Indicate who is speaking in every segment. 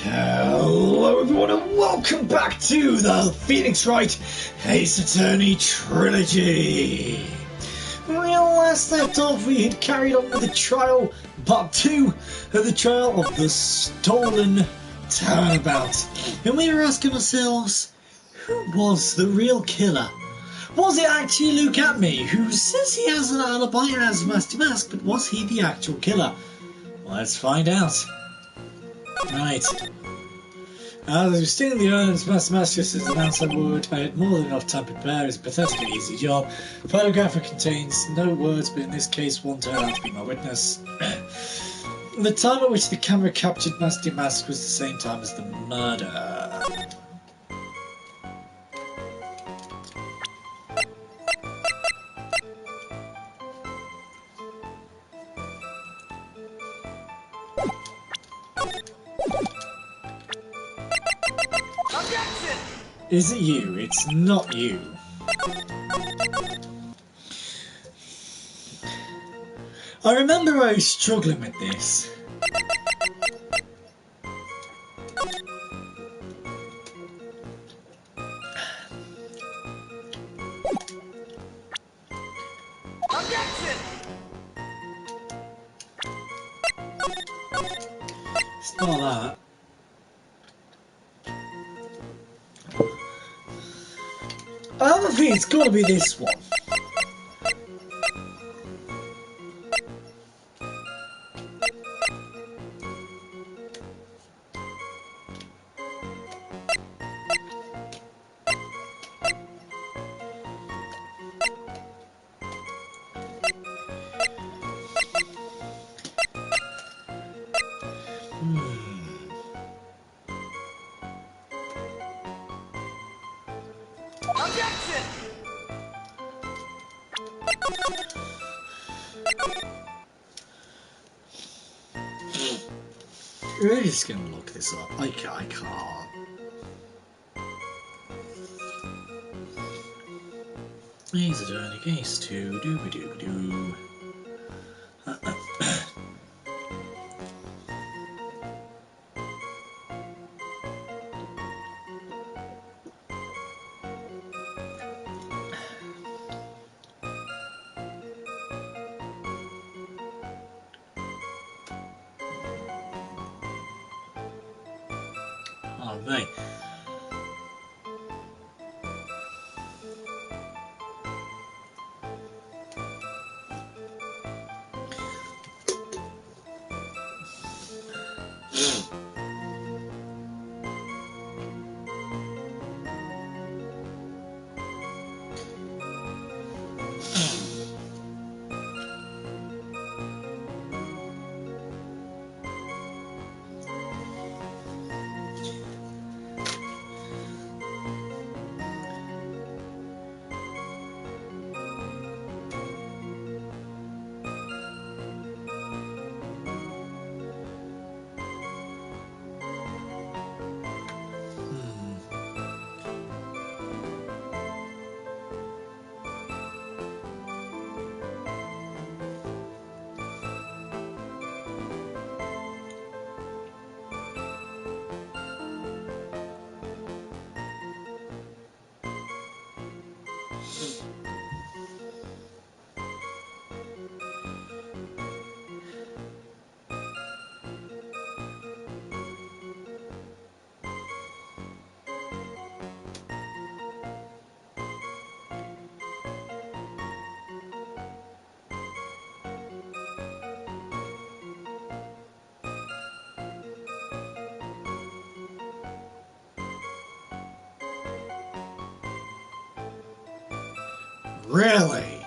Speaker 1: Hello everyone and welcome back to the Phoenix Wright Ace Attorney Trilogy. When we last left off, we had carried on with the trial, part 2 of the trial of the stolen turnabout. And we were asking ourselves, who was the real killer? Was it actually Luke Atme, who says he has an alibi as Master Mask, but was he the actual killer? Let's find out. Right. As we sting the earnings, Master Mask just as announced I would. I had more than enough time to prepare. It's a pathetically easy job. The photograph contains no words, but in this case one turned out to be my witness. The time at which the camera captured Master Mask was the same time as the murder. Is it you? It's not you. I remember I was struggling with this.
Speaker 2: Objection!
Speaker 1: It's not that. I have a feeling it's got to be this one.
Speaker 2: Objection!
Speaker 1: We're just gonna look this up. I can't. He's a dirty case too. Dooby dooby doo. Oh, mate. Really?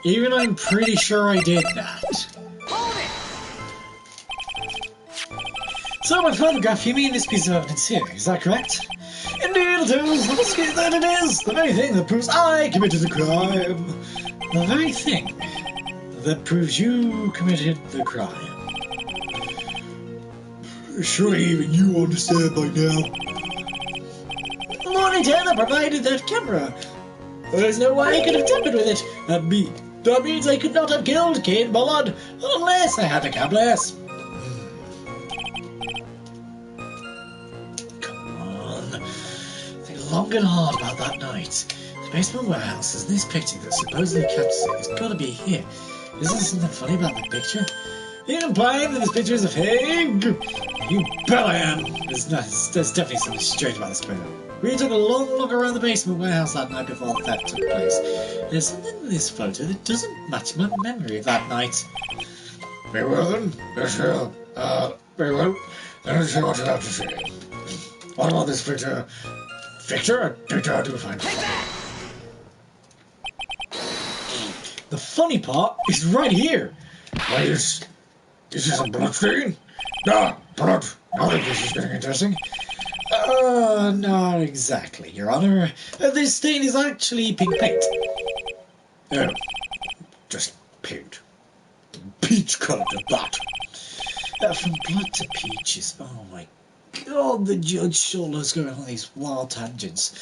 Speaker 1: Even I'm pretty sure I did that.
Speaker 2: Hold it!
Speaker 1: So by photograph, you mean this piece of evidence here, is that correct? Indeed it is! Let's get that it is! The very thing that proves I committed the crime! The very thing that proves you committed the crime. Surely even you understand by now. Montana provided that camera. There's no way I could have tampered with it. That means I could not have killed Kid Bullard unless I had a accomplice. long and hard about that night. The basement warehouse is in this picture that supposedly captures it. It's gotta be here. Isn't there something funny about the picture? You can claim that this picture is a pig! You bet I am! There's definitely something strange about this photo. We took a long look around the basement warehouse that night before the theft took place. There's something in this photo that doesn't match my memory of that night.
Speaker 3: Very well then, very well. Then let's see what you have to say. What about this picture? Picture I do find.
Speaker 1: The funny part is right here.
Speaker 3: Wait, is this a blood stain? Ah, blood. Now that this is getting interesting.
Speaker 1: Not exactly, Your Honor. This stain is actually pink paint.
Speaker 3: Oh, just paint.
Speaker 1: Peach coloured at that. From blood to peaches. Oh my god, the judge sure loves going on these wild tangents.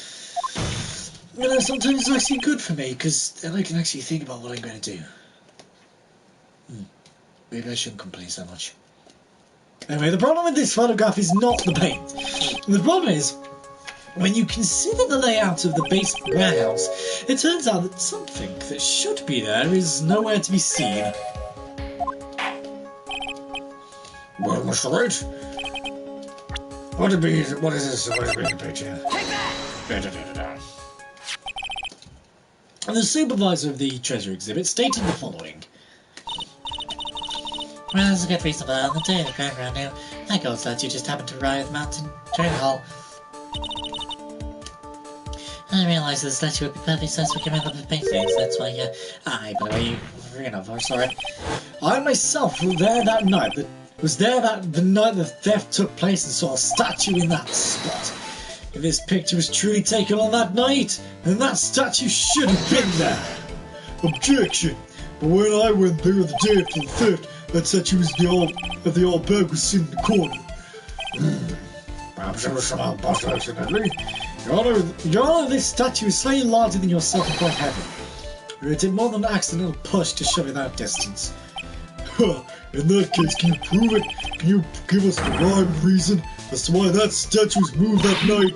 Speaker 1: You know, sometimes it's actually good for me, because then I can actually think about what I'm going to do. Maybe I shouldn't complain so much. Anyway, the problem with this photograph is not the paint. The problem is, when you consider the layout of the basement warehouse, it turns out that something that should be there is nowhere to be seen.
Speaker 3: Well, Mr. Wright, what is this? What is the picture?
Speaker 1: And the supervisor of the treasure exhibit stated the following. Well, there's a good reason for that. On the day of the crime around now, that gold statue just happened to arrive at the mountain train hall. I realised that the statue would be perfectly sized for giving up the paintings, that's why, by the way, you sorry. I myself was there that night, the night the theft took place and saw a statue in that spot. If this picture was truly taken on that night, then that statue should have been there.
Speaker 3: Objection! But when I went there the day after the theft, that statue was the old bag was sitting in the corner. Perhaps it was somehow bust accidentally.
Speaker 1: Your Honor, this statue is slightly larger than your self-employed heaven. It did more than an accidental push to shove it that distance.
Speaker 3: In that case, can you prove it? Can you give us the rhyme and reason as to why that statue was moved that night?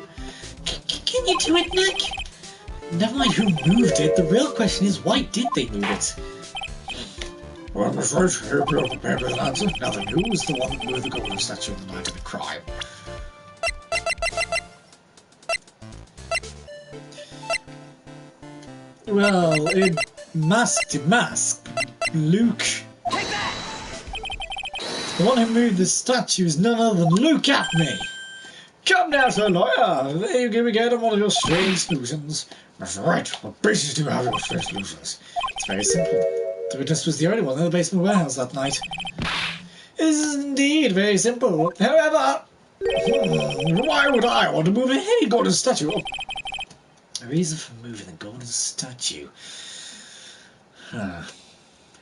Speaker 1: Can you do it, Nick? Never mind who moved it, the real question is why did they move it?
Speaker 3: Well, Miss Wright, here we are prepared with an answer. Now then, who was the one that moved the golden statue on the night of the crime?
Speaker 1: Well, in mask to mask, Luke. The one who moved the statue is none other than Luke Apney.
Speaker 3: Come now, sir lawyer. There you give again on one of your strange solutions. That's right. What basis do you have your strange solutions?
Speaker 1: It's very simple. The witness was the only one in the basement warehouse that night. It is indeed very simple. However,
Speaker 3: why would I want to move a heavy golden statue?
Speaker 1: A reason for moving the golden statue.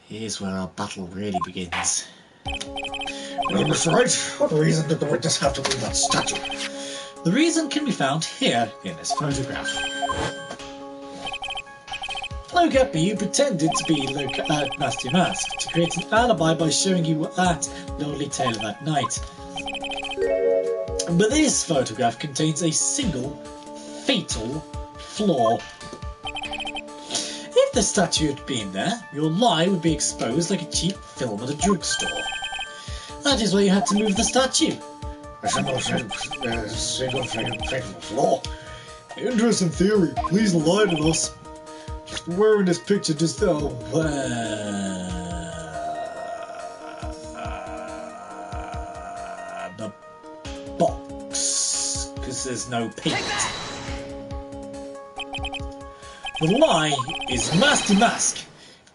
Speaker 1: Here's where our battle really begins.
Speaker 3: Well, Mr. Wright, what reason did the witness have to move that statue?
Speaker 1: The reason can be found here in this photograph. Luke Apney, you pretended to be Luke at Nasty Mask to create an alibi by showing you were at Lordly Taylor that night. But this photograph contains a single, fatal flaw. If the statue had been there, your lie would be exposed like a cheap film at a drugstore. That is why you had to move the statue.
Speaker 3: A single fatal flaw. Interesting theory. Please enlighten us. Where in this picture just
Speaker 1: the box, because there's no paint. The lie is Master Mask.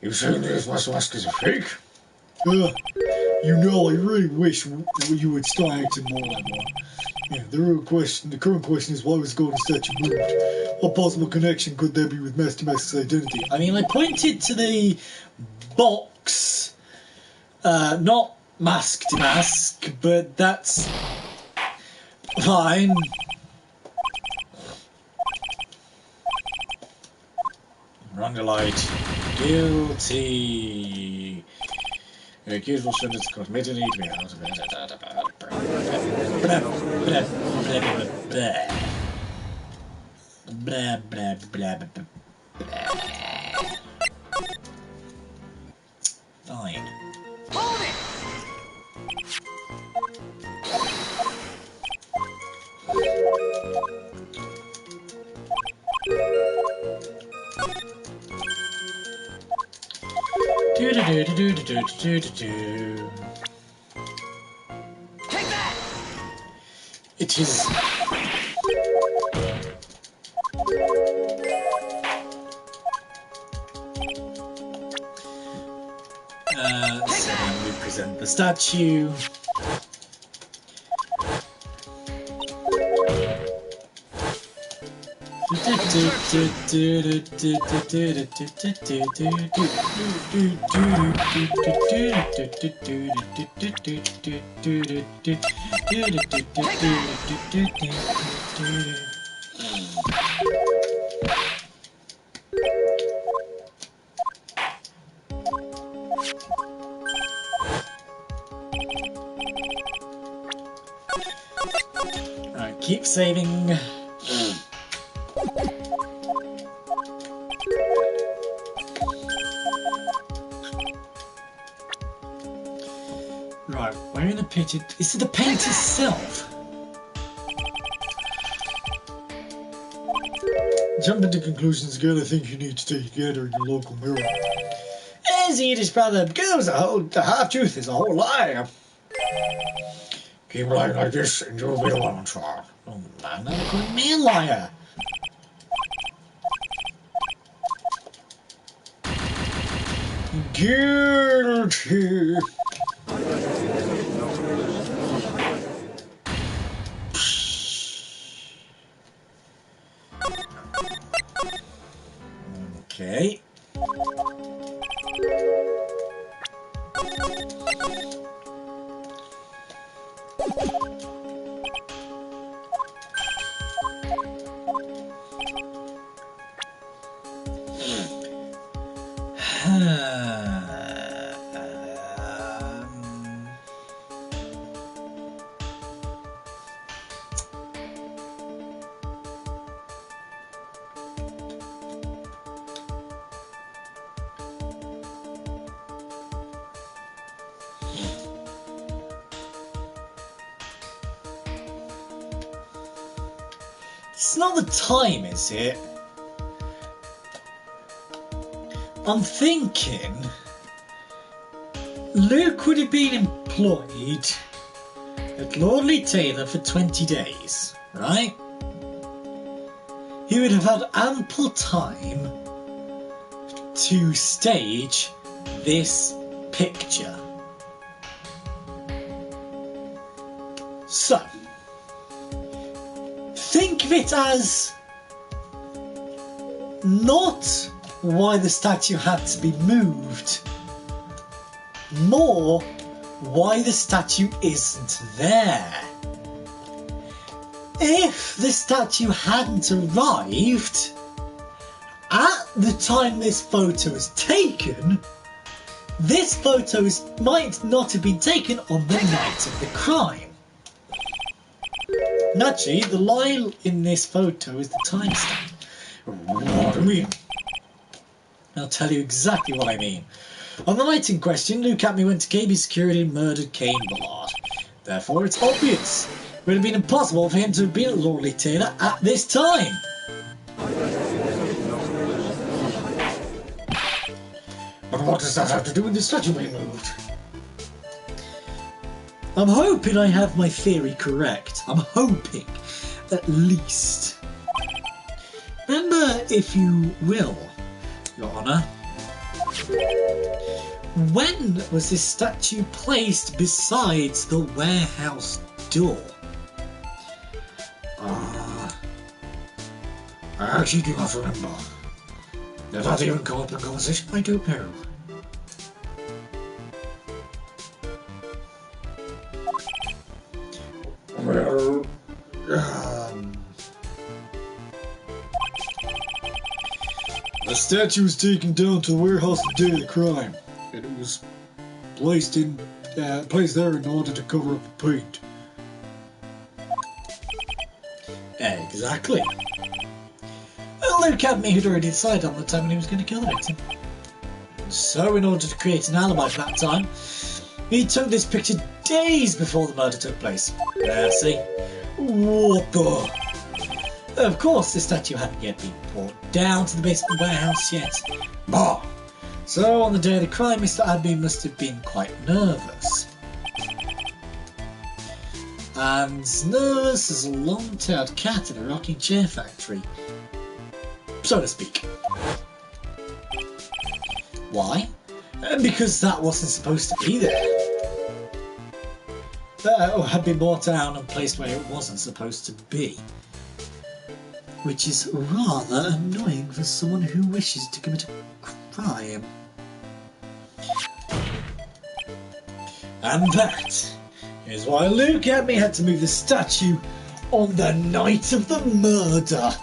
Speaker 3: You saying this Master Mask is a fake?
Speaker 1: You know, I really wish you would start acting more like one. Yeah, the current question is why was the golden statue moved? What possible connection could there be with Master Mask's identity? I mean, I pointed to the box, not mask to mask, but that's fine. Wrong light. Guilty. Accused will send it to court. Immediately to be out of it. blah, blah, blah, blah, blah. Fine.
Speaker 2: Hold it!
Speaker 1: Do do do do do do do do do.
Speaker 2: Take that!
Speaker 1: It is. So then we present the statue. Alright, keep saving. Right, where in the pit is it the paint itself?
Speaker 3: Jumping to conclusions again, I think you need to take together in your local mirror.
Speaker 1: As Yiddish brother, because the half-truth is a whole lie.
Speaker 3: Keep lying like this and you'll be alone on trial.
Speaker 1: Oh man, never called me a liar.
Speaker 3: Guilty.
Speaker 1: Okay. It's not the time, is it? I'm thinking Luke would have been employed at Lordly Taylor for 20 days, right? He would have had ample time to stage this picture. So, think of it as not why the statue had to be moved, more why the statue isn't there. If the statue hadn't arrived at the time this photo was taken, this photo might not have been taken on the night of the crime. Naturally, the lie in this photo is the timestamp.
Speaker 3: What do you mean?
Speaker 1: I'll tell you exactly what I mean. On the night in question, Luke Atme went to KB Security and murdered Kane Ballard. Therefore, it's obvious. It would have been impossible for him to have been at Lordly Taylor at this time.
Speaker 3: But what does that have to do with the statue being moved?
Speaker 1: I'm hoping I have my theory correct. I'm hoping, at least. Remember, if you will, Your Honour, when was this statue placed besides the warehouse door?
Speaker 3: I actually do not remember. Did that even come up in conversation? I don't know. Well, the statue was taken down to the warehouse the day of the crime, and it was placed there in order to cover up the paint.
Speaker 1: Exactly. Well, Luke had me who'd already decided on the time when he was going to kill the victim. So, in order to create an alibi for that time, he took this picture days before the murder took place. See? What the? Of course, the statue hadn't yet been brought down to the basement warehouse yet. Bah! So, on the day of the crime, Mr. Abbey must have been quite nervous. And nervous as a long-tailed cat in a rocking chair factory, so to speak. Why? Because that wasn't supposed to be there. Or had been brought down and placed where it wasn't supposed to be. Which is rather annoying for someone who wishes to commit a crime. And that is why Luke Abney had to move the statue on the night of the murder.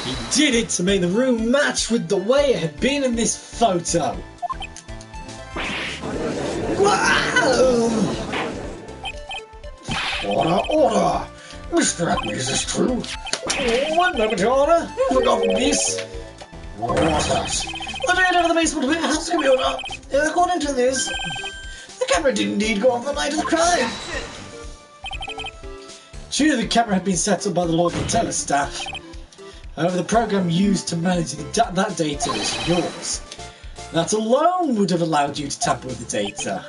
Speaker 1: He did it to make the room match with the way it had been in this photo.
Speaker 3: Order, order! Mr. Abbey, is this true?
Speaker 1: One moment, Your Honour. You've forgotten this.
Speaker 3: What's that?
Speaker 1: The data of the basement warehouse computer. According to this, the camera did indeed go off the night of the crime. True, the camera had been set up by the Lord Teller staff. However, the program used to manage that data is yours. That alone would have allowed you to tamper with the data.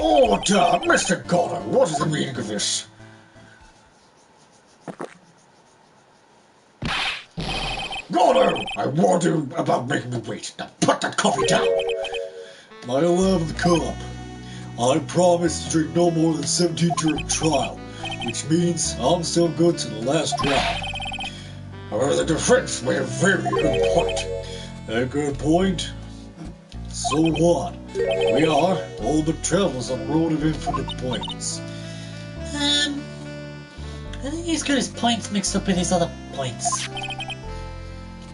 Speaker 3: Order! Mr. Goddard, what is the meaning of this? Goddard! I warned you about making me wait. Now put that coffee down!
Speaker 1: My 11th cup. I promise to drink no more than 17 during trial, which means I'm still good to the last drop.
Speaker 3: However, the defense made a very good point.
Speaker 1: A good point? So what? We are all but travelers on the road of infinite points. I think he's got his points mixed up with his other points.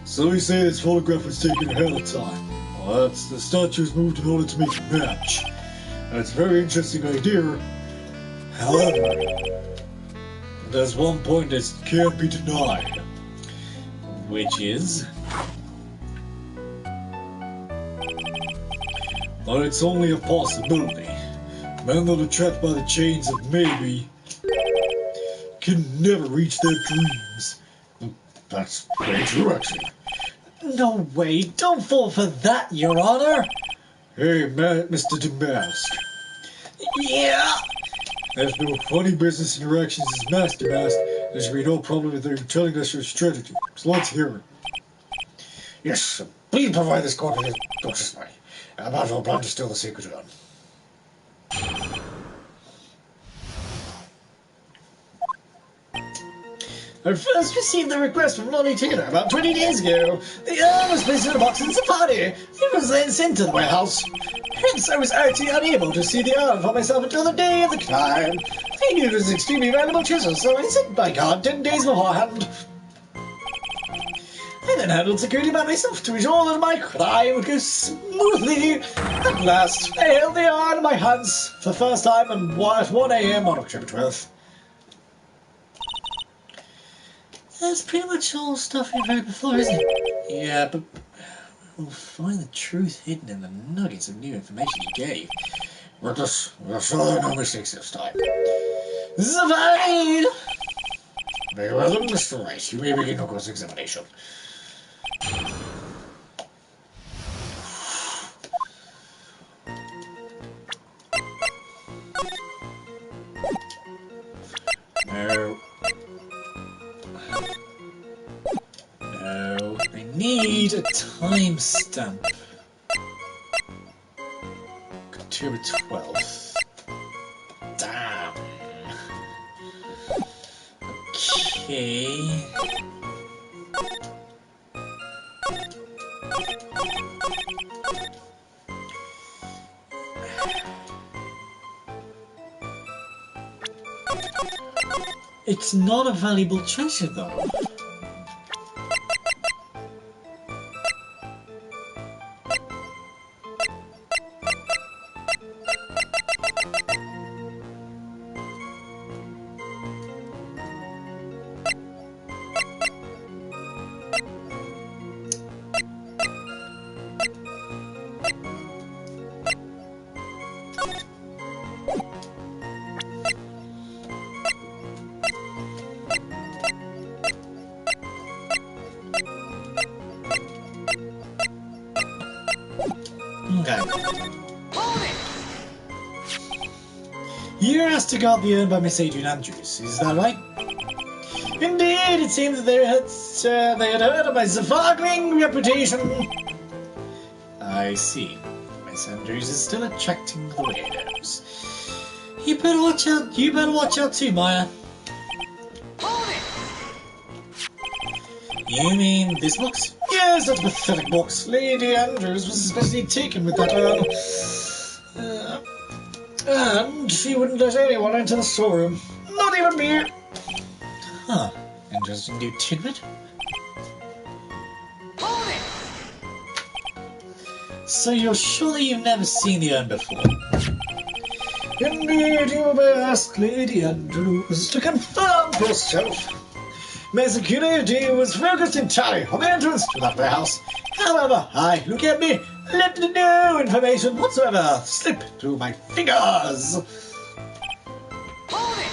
Speaker 1: So you say this photograph was taken ahead of time. Well, the statue was moved in order to make a match. That's a very interesting idea. However, there's one point that can't be denied. Which is but it's only a possibility. Men that are trapped by the chains of maybe can never reach their dreams.
Speaker 3: That's very true, actually.
Speaker 1: No way, don't fall for that, Your Honor! Hey, Mr. Damask. Yeah? There's no funny business interactions as Master Mask. There should be no problem with you telling us your strategy. So let's hear it.
Speaker 3: Yes, please provide this court with Duchess money. I'm out of a plan to steal the secret gun.
Speaker 1: I first received the request from Lonnie Taylor about 20 days ago. The urn was placed in a box in Safari. It was then sent to the warehouse. Hence, I was actually unable to see the urn for myself until the day of the crime. I knew it was an extremely valuable treasure, so I sent my card 10 days beforehand. I then handled security by myself to ensure that my crime would go smoothly. At last, I held the urn in my hands for the first time at 1 AM on October 12th. That's pretty much all stuff we've heard before, isn't it? Yeah, but we'll find the truth hidden in the nuggets of new information he gave.
Speaker 3: Witness, we'll show there are no mistakes this time.
Speaker 1: Zavide!
Speaker 3: Very well then, Mr. Wright. You may begin your cross-examination.
Speaker 1: No. No. I need a timestamp. October 12th. Damn. Okay. It's not a valuable treasure, though. Okay.
Speaker 2: Hold it!
Speaker 1: You were asked to guard the urn by Miss Adrian Andrews, is that right? Indeed, it seems that they had heard of my sparkling reputation. I see. Miss Andrews is still attracting the weirdos. You better watch out. You better watch out too, Maya.
Speaker 2: Hold it!
Speaker 1: You mean this box? Yes, that pathetic box. Lady Andrews was especially taken with that urn. And she wouldn't let anyone into the storeroom. Not even me. Huh. Interesting new tidbit.
Speaker 2: Hold it!
Speaker 1: So you're sure that you've never seen the urn before?
Speaker 3: Indeed, you may ask Lady Andrews to confirm for yourself. My security was focused entirely on the entrance to that warehouse. However, look at me, let no information whatsoever slip through my fingers.
Speaker 2: Hold it!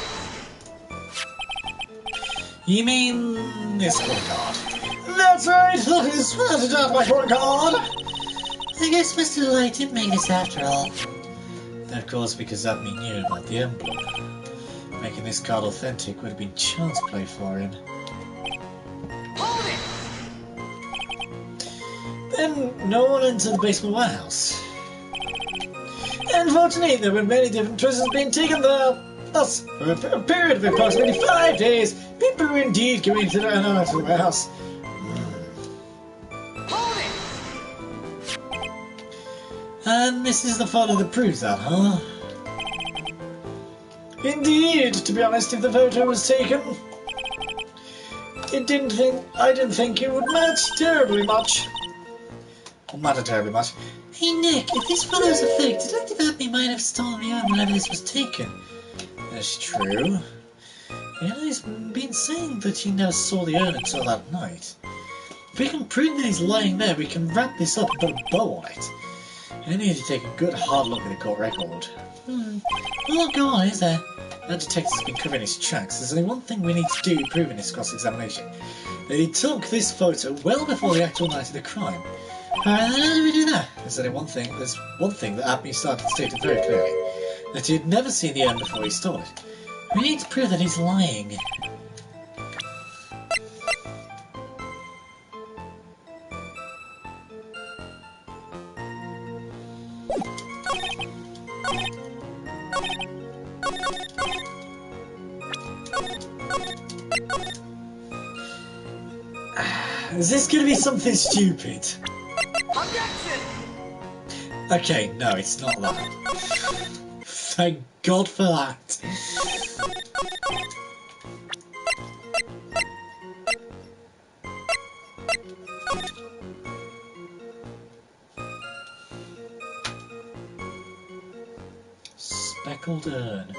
Speaker 1: You mean this calling card?
Speaker 3: That's right, that is my calling card.
Speaker 1: I guess Mr. Light didn't make this after all. And of course, because Abney knew about the emblem. Making this card authentic would have been child's play for him.
Speaker 2: Hold it!
Speaker 1: Then no one entered the basement warehouse. Unfortunately, there were many different choices being taken there. Thus, for a period of approximately 5 days, people were indeed going to and out of the warehouse.
Speaker 2: Hold it!
Speaker 1: And this is the photo that proves that, huh?
Speaker 3: Indeed, to be honest, if the photo was taken, I didn't think it would match terribly much.
Speaker 1: Or matter terribly much. Hey Nick, if this photo's a fake, Detective Abney might have stolen the urn whenever this was taken. That's true. He's been saying that he never saw the urn until that night. If we can prove that he's lying there, we can wrap this up and put a bow on it. I need to take a good hard look at the court record. Well, go on, is there? That detective's been covering his tracks. There's only one thing we need to do prove in this cross-examination. That he took this photo well before the actual night of the crime. Alright, then how do we do that? There's one thing that Abney started stated very clearly. That he had never seen the urn before he stole it. We need to prove that he's lying. Is this going to be something stupid?
Speaker 2: Objection!
Speaker 1: Okay, no, it's not that. Thank God for that. Speckled urn.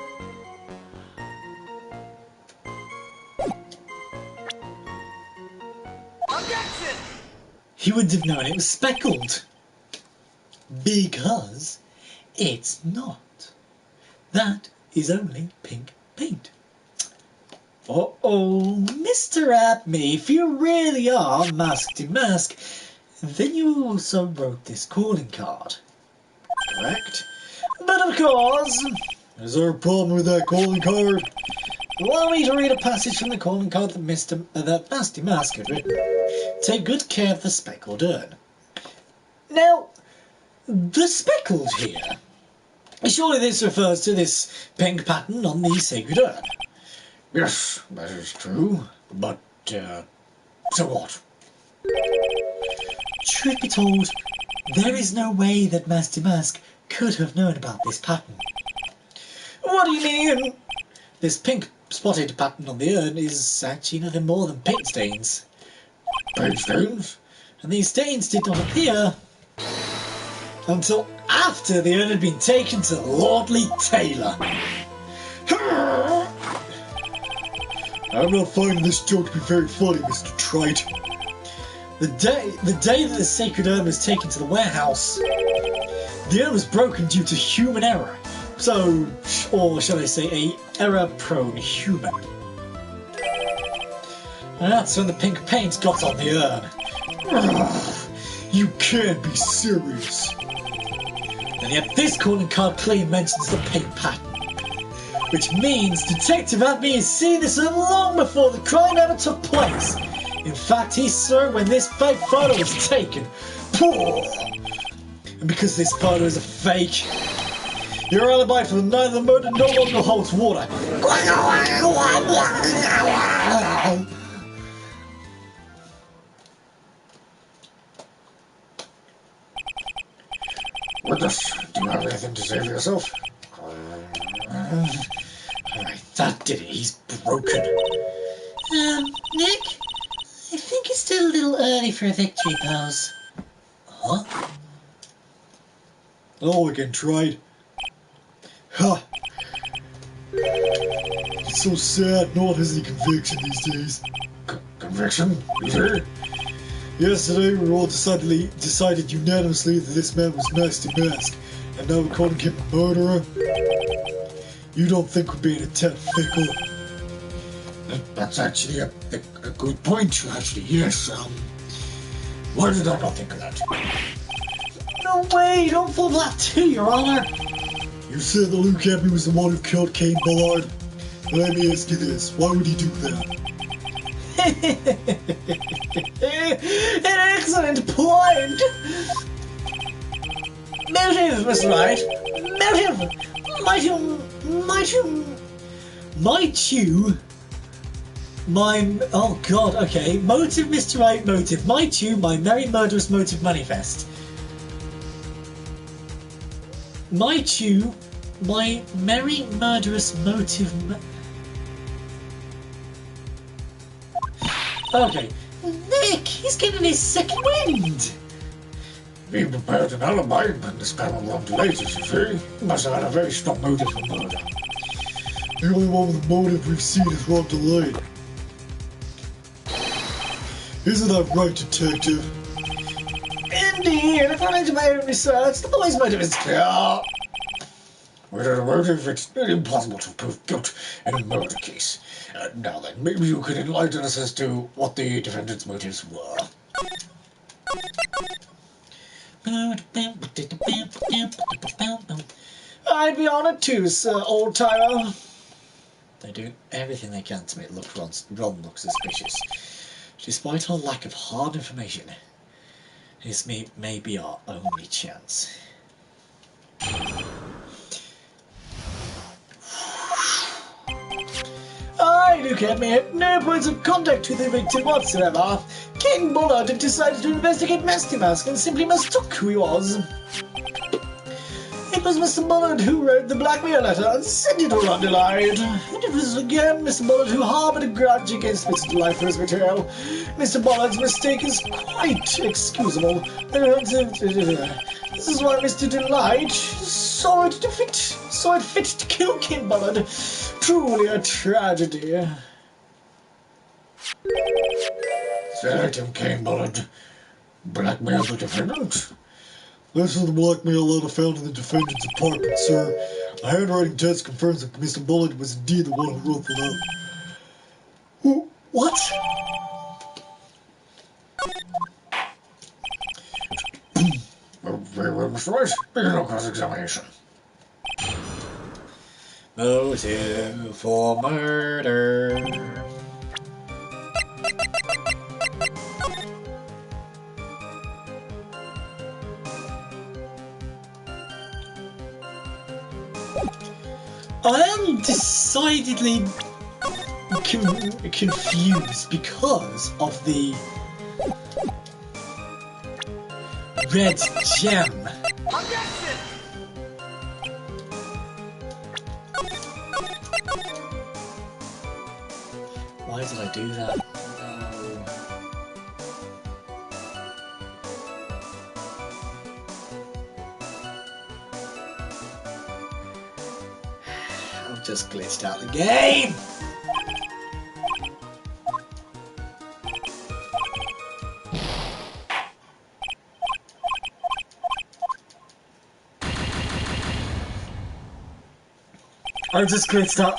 Speaker 2: Objection!
Speaker 1: He wouldn't have known it was speckled. Because it's not. That is only pink paint. Uh-oh, Mr. Abney, if you really are mask to mask, then you also wrote this calling card. Correct? But of course,
Speaker 3: Is there a problem with that calling card?
Speaker 1: allow me to read a passage from the calling card that that Nasty Mask had written. Take good care of the speckled urn. Now, the speckled here. Surely this refers to this pink pattern on the sacred urn.
Speaker 3: Yes, that is true. But, so what?
Speaker 1: Truth be told, there is no way that Master Mask could have known about this pattern.
Speaker 3: What do you mean?
Speaker 1: This pink spotted pattern on the urn is actually nothing more than paint stains.
Speaker 3: Paint stains?
Speaker 1: And these stains did not appear until after the urn had been taken to Lordly Taylor.
Speaker 3: I'm not finding this joke to be very funny, Mr. Trite.
Speaker 1: The day that the sacred urn was taken to the warehouse, the urn was broken due to human error. So, or shall I say, a error-prone human. And that's when the pink paint got on the urn.
Speaker 3: You can't be serious.
Speaker 1: And yet this calling card clearly mentions the paint pattern. Which means Detective Abney has seen this long before the crime ever took place. In fact, he saw it when this fake photo was taken. And because this photo is a fake, your alibi for the night of the murder no longer holds water.
Speaker 3: Witness, do you have anything to say for yourself?
Speaker 1: Alright, that did it. He's broken.
Speaker 4: Nick? I think it's still a little early for a victory pose.
Speaker 1: Huh?
Speaker 3: Oh, again, tried. Ha! It's so sad no one has any conviction these days. Conviction? You say? Yesterday, we all decided unanimously that this man was Nasty Mask, and now we're calling him a murderer. You don't think we're being a tad fickle? That's actually a good point, actually, yes. Why did I not think of that?
Speaker 1: No way! Don't fall for that too, Your Honor!
Speaker 3: You said that Luke Abbey was the one who killed Kane Ballard. Let me ask you this, why would he do that?
Speaker 1: An excellent point! Motive, Mr. Wright. Motive! Might you... Oh god, okay. Motive, Mr. Wright, motive. Might you, my merry murderous motive manifest. Might you, my merry murderous motive Okay. Nick, he's getting his second wind!
Speaker 3: He prepared an alibi, but this panel long too late, as you see. He must have had a very strong motive for murder. The only one with a motive we've seen is Rob Delayed. Isn't that right, Detective?
Speaker 1: Indeed, according to my own research, the boy's motive is clear.
Speaker 3: Without a motive, it's impossible to prove guilt in a murder case. Now then, maybe you could enlighten us as to what the defendant's motives were.
Speaker 1: I'd be honoured too, Sir Old Tyro. They do everything they can to make Ron look suspicious. Despite our lack of hard information, this may be our only chance. I look at me at no points of contact with the victim whatsoever. King Bullard had decided to investigate Nasty Mask and simply mistook who he was. It was Mr. Bullard who wrote the blackmail letter and sent it to Ron Delayed. And it was again Mr. Bullard who harboured a grudge against Mr. Delayed for his betrayal. Mr. Bullard's mistake is quite excusable. This is why Mr. Delayed saw it fit to kill King Bullard. Truly a tragedy.
Speaker 3: Detective Kane Bullard blackmailed the defendant? This is the blackmail letter found in the defendant's apartment, sir. A handwriting test confirms that Mr. Bullard was indeed the one who wrote the letter.
Speaker 1: What?
Speaker 3: Very well, Mr. Rice. Begin no cross-examination.
Speaker 1: Motive for murder. I am decidedly confused because of the red gem.
Speaker 2: Objection!
Speaker 1: Why did I do that? No. I've just glitched out the game! I just glitched out,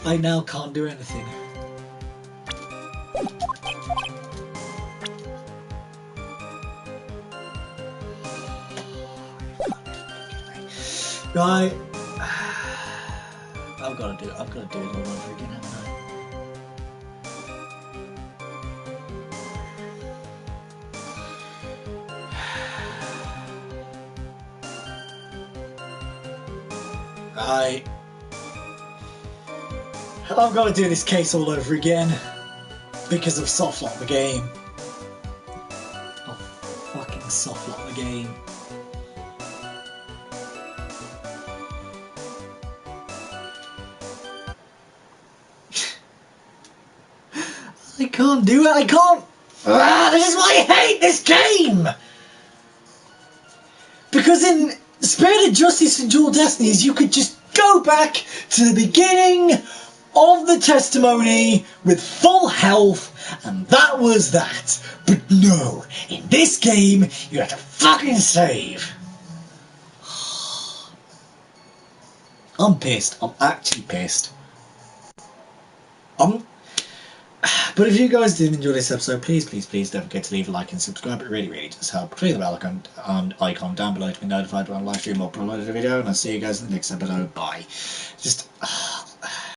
Speaker 1: I now can't do anything. Right. I've got to do it all over again, haven't I? Right. I've got to do this case all over again because of softlock the game. I'll fucking softlock the game. I can't do it, I can't! This is why I hate this game! Because in Spirit of Justice and Dual Destinies, you could just go back to the beginning of the testimony with full health, and that was that. But no, in this game, you have to fucking save. I'm pissed. I'm actually pissed. But if you guys did enjoy this episode, please don't forget to leave a like and subscribe. It really does help. Click the bell icon down below to be notified when I live stream or upload a video, and I'll see you guys in the next episode. Bye. Just...